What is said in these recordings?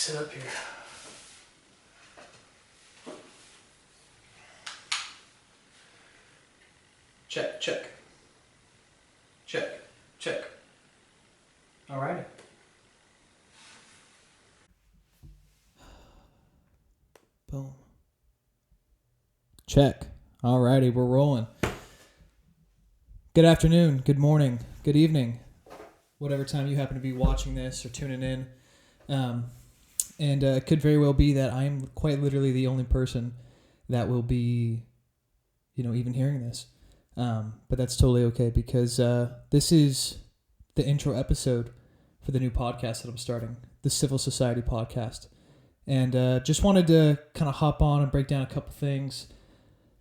Sit up here. Check, check. Check, check. Alrighty. Boom. Check. Alrighty, we're rolling. Good afternoon, good morning, good evening, whatever time you happen to be watching this or tuning in. And it could very well be that I'm quite literally the only person that will be, even hearing this. But that's totally okay because this is the intro episode for the new podcast that I'm starting, the Civil Society Podcast. And just wanted to kind of hop on and break down a couple things,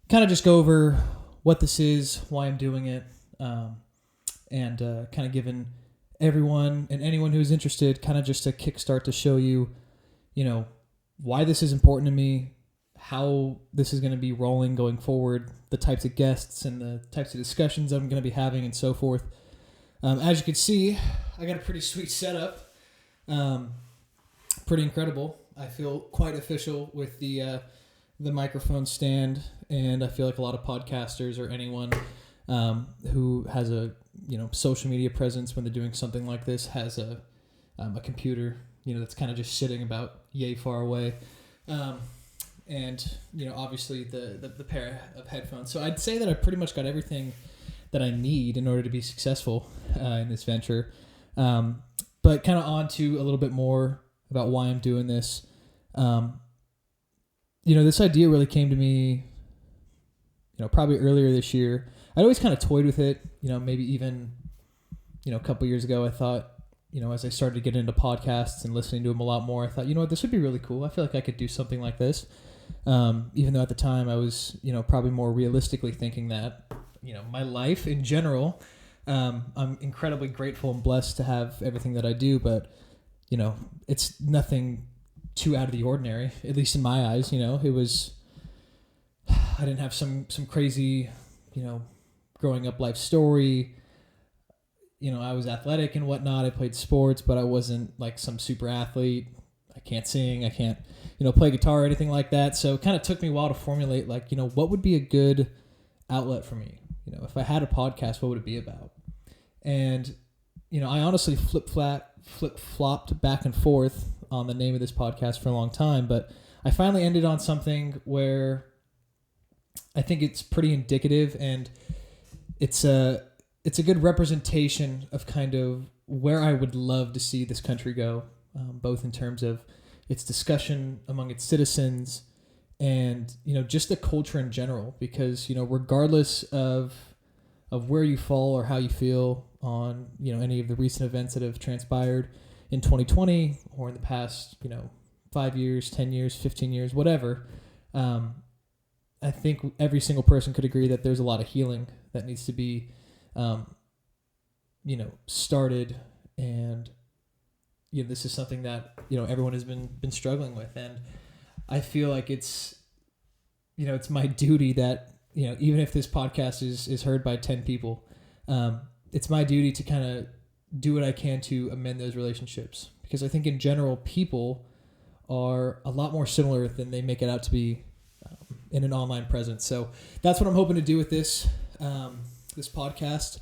kind of just go over what this is, why I'm doing it, and kind of giving everyone and anyone who's interested kind of just a kickstart to show you, why this is important to me, how this is going to be rolling going forward, the types of guests and the types of discussions I'm going to be having and so forth. As you can see, I got a pretty sweet setup, pretty incredible. I feel quite official with the microphone stand, and I feel like a lot of podcasters or anyone who has a social media presence when they're doing something like this has a computer that's kind of just sitting about yay far away, and obviously the pair of headphones. So I'd say that I pretty much got everything that I need in order to be successful in this venture. But kind of on to a little bit more about why I'm doing this. This idea really came to me, probably earlier this year. I'd always kind of toyed with it, maybe even, a couple years ago. I thought, as I started to get into podcasts and listening to them a lot more, I thought, this would be really cool. I feel like I could do something like this. Even though at the time I was, probably more realistically thinking that, my life in general, I'm incredibly grateful and blessed to have everything that I do, but, it's nothing too out of the ordinary, at least in my eyes. It was, I didn't have some crazy, growing up life story. I was athletic and whatnot. I played sports, but I wasn't like some super athlete. I can't sing. I can't, play guitar or anything like that. So it kind of took me a while to formulate what would be a good outlet for me? If I had a podcast, what would it be about? And, I honestly flip-flopped back and forth on the name of this podcast for a long time, but I finally ended on something where I think it's pretty indicative, and it's a good representation of kind of where I would love to see this country go, both in terms of its discussion among its citizens and, just the culture in general, because, regardless of where you fall or how you feel on, any of the recent events that have transpired in 2020 or in the past, 5 years, 10 years, 15 years, whatever, I think every single person could agree that there's a lot of healing that needs to be, started. And, this is something that, everyone has been struggling with. And I feel like it's my duty that, even if this podcast is heard by 10 people, it's my duty to kind of do what I can to amend those relationships. Because I think in general, people are a lot more similar than they make it out to be in an online presence. So that's what I'm hoping to do with this podcast,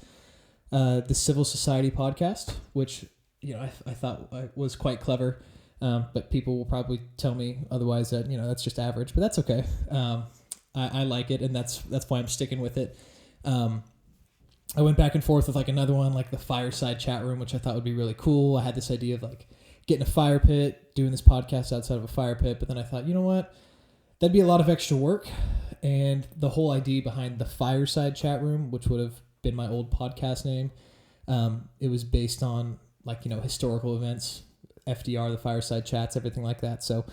the Civil Society Podcast, which, I thought was quite clever. But people will probably tell me otherwise that, that's just average, but that's okay. I like it, and that's why I'm sticking with it. I went back and forth with another one, like the Fireside Chat Room, which I thought would be really cool. I had this idea of getting a fire pit, doing this podcast outside of a fire pit, but then I thought, you know what? That'd be a lot of extra work. And the whole idea behind the Fireside Chat Room, which would have been my old podcast name, it was based on historical events, FDR, the Fireside Chats, everything like that. So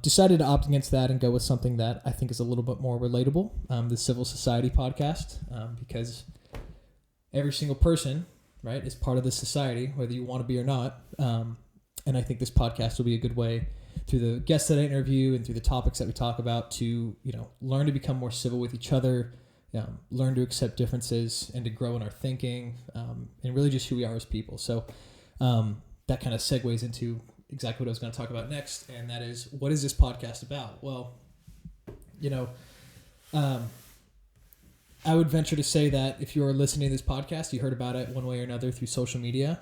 decided to opt against that and go with something that I think is a little bit more relatable, the Civil Society Podcast, because every single person, right, is part of this society, whether you want to be or not. And I think this podcast will be a good way, through the guests that I interview and through the topics that we talk about, to learn to become more civil with each other, learn to accept differences and to grow in our thinking, and really just who we are as people. So that kind of segues into exactly what I was going to talk about next, and that is, what is this podcast about? Well, I would venture to say that if you're listening to this podcast, you heard about it one way or another through social media,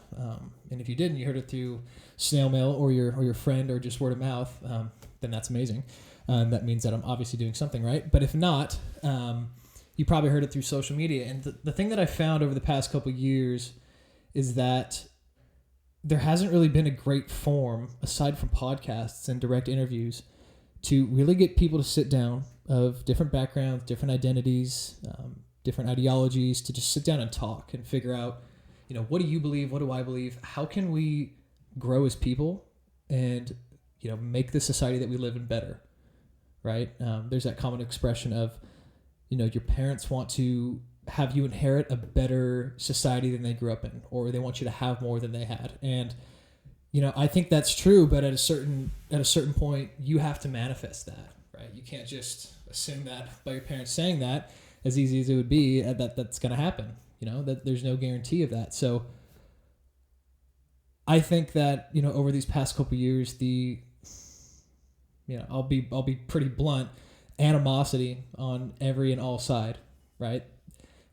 and if you didn't, you heard it through snail mail or your friend or just word of mouth, then that's amazing. That means that I'm obviously doing something right. But if not, you probably heard it through social media. And the thing that I found over the past couple of years is that there hasn't really been a great form, aside from podcasts and direct interviews, to really get people to sit down of different backgrounds, different identities, different ideologies, to just sit down and talk and figure out, what do you believe? What do I believe? How can we grow as people and, make the society that we live in better, right? There's that common expression of, your parents want to have you inherit a better society than they grew up in, or they want you to have more than they had. And, I think that's true, but at a certain point, you have to manifest that, right? You can't just assume that by your parents saying that, as easy as it would be, that's going to happen. That there's no guarantee of that. So I think that, over these past couple of years, I'll be pretty blunt, animosity on every and all side, right?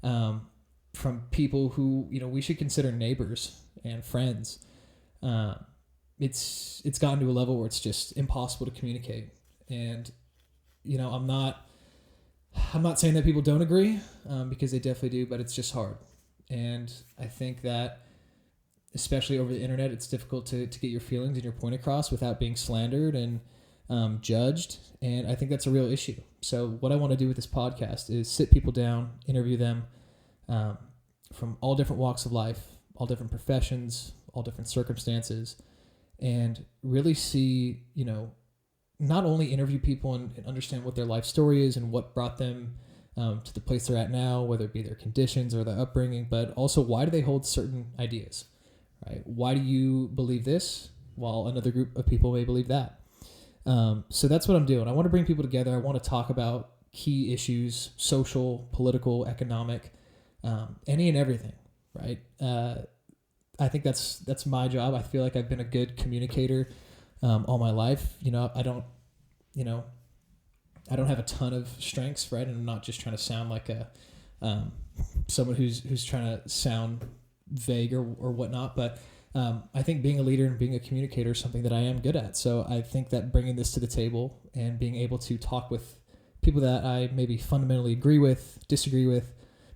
From people who, we should consider neighbors and friends. It's gotten to a level where it's just impossible to communicate. And, I'm not saying that people don't agree, because they definitely do, but it's just hard. And I think that, especially over the internet, it's difficult to get your feelings and your point across without being slandered and judged. And I think that's a real issue. So what I want to do with this podcast is sit people down, interview them from all different walks of life, all different professions, all different circumstances, and really see, not only interview people and understand what their life story is and what brought them to the place they're at now, whether it be their conditions or their upbringing, but also why do they hold certain ideas, right? Why do you believe this while another group of people may believe that? So that's what I'm doing. I want to bring people together. I want to talk about key issues, social, political, economic, any and everything, right? I think that's my job. I feel like I've been a good communicator all my life. I don't have a ton of strengths, right? And I'm not just trying to sound like someone who's trying to sound vague or whatnot, but I think being a leader and being a communicator is something that I am good at. So I think that bringing this to the table and being able to talk with people that I maybe fundamentally agree with, disagree with,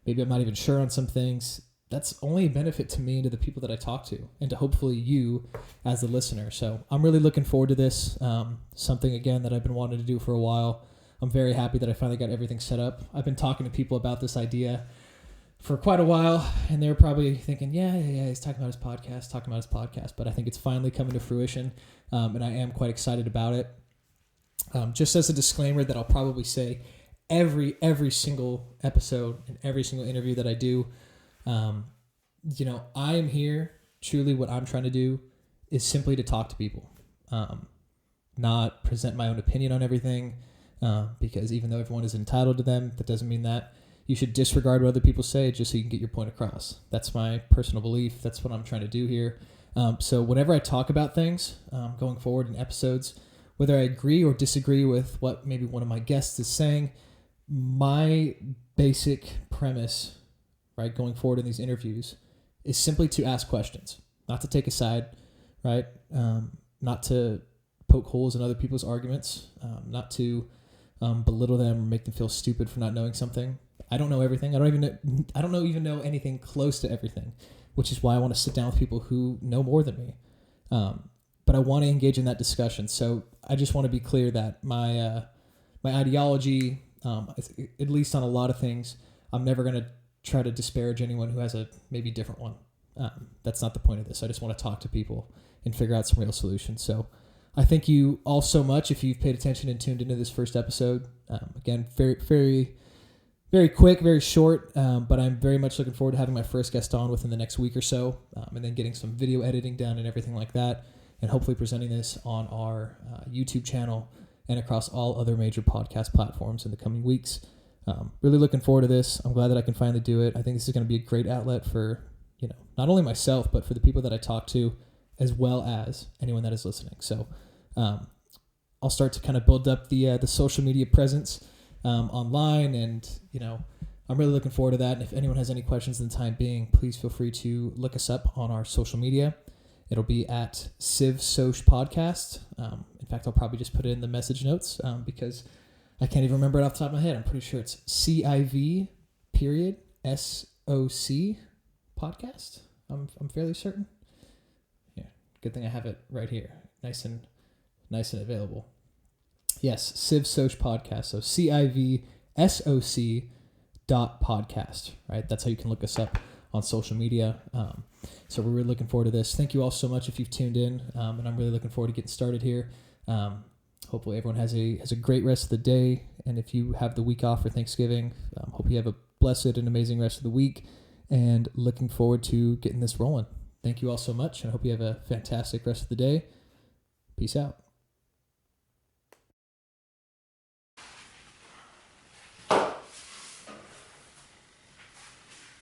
maybe I'm not even sure on some things, that's only a benefit to me and to the people that I talk to, and to hopefully you as the listener. So I'm really looking forward to this. Something, again, that I've been wanting to do for a while. I'm very happy that I finally got everything set up. I've been talking to people about this idea for quite a while, and they're probably thinking, yeah, he's talking about his podcast, but I think it's finally coming to fruition, and I am quite excited about it. Just as a disclaimer that I'll probably say every single episode and every single interview that I do, I am here, truly what I'm trying to do is simply to talk to people, not present my own opinion on everything, because even though everyone is entitled to them, that doesn't mean that you should disregard what other people say just so you can get your point across. That's my personal belief. That's what I'm trying to do here. So whenever I talk about things going forward in episodes, whether I agree or disagree with what maybe one of my guests is saying, my basic premise, right, going forward in these interviews is simply to ask questions, not to take a side, right? Not to poke holes in other people's arguments, not to belittle them or make them feel stupid for not knowing something. I don't know everything. I don't even know anything close to everything, which is why I want to sit down with people who know more than me. But I want to engage in that discussion. So I just want to be clear that my ideology, at least on a lot of things, I'm never going to try to disparage anyone who has a maybe different one. That's not the point of this. I just want to talk to people and figure out some real solutions. So I thank you all so much if you've paid attention and tuned into this first episode. Again, very, very, very quick, very short, but I'm very much looking forward to having my first guest on within the next week or so, and then getting some video editing done and everything like that, and hopefully presenting this on our YouTube channel and across all other major podcast platforms in the coming weeks. Really looking forward to this. I'm glad that I can finally do it. I think this is going to be a great outlet for, not only myself, but for the people that I talk to as well as anyone that is listening. So I'll start to kind of build up the social media presence online, and I'm really looking forward to that. And if anyone has any questions in the time being, please feel free to look us up on our social media. It'll be at Civ Soch Podcast. In fact, I'll probably just put it in the message notes because I can't even remember it off the top of my head. I'm pretty sure it's CIV SOC podcast. I'm fairly certain. Yeah, good thing I have it right here, nice and available. Yes, Civ Soch Podcast. So CIVSOC.podcast. Right, that's how you can look us up on social media. So we're really looking forward to this. Thank you all so much if you've tuned in, and I'm really looking forward to getting started here. Hopefully everyone has a great rest of the day, and if you have the week off for Thanksgiving, hope you have a blessed and amazing rest of the week, and looking forward to getting this rolling. Thank you all so much, and I hope you have a fantastic rest of the day. Peace out.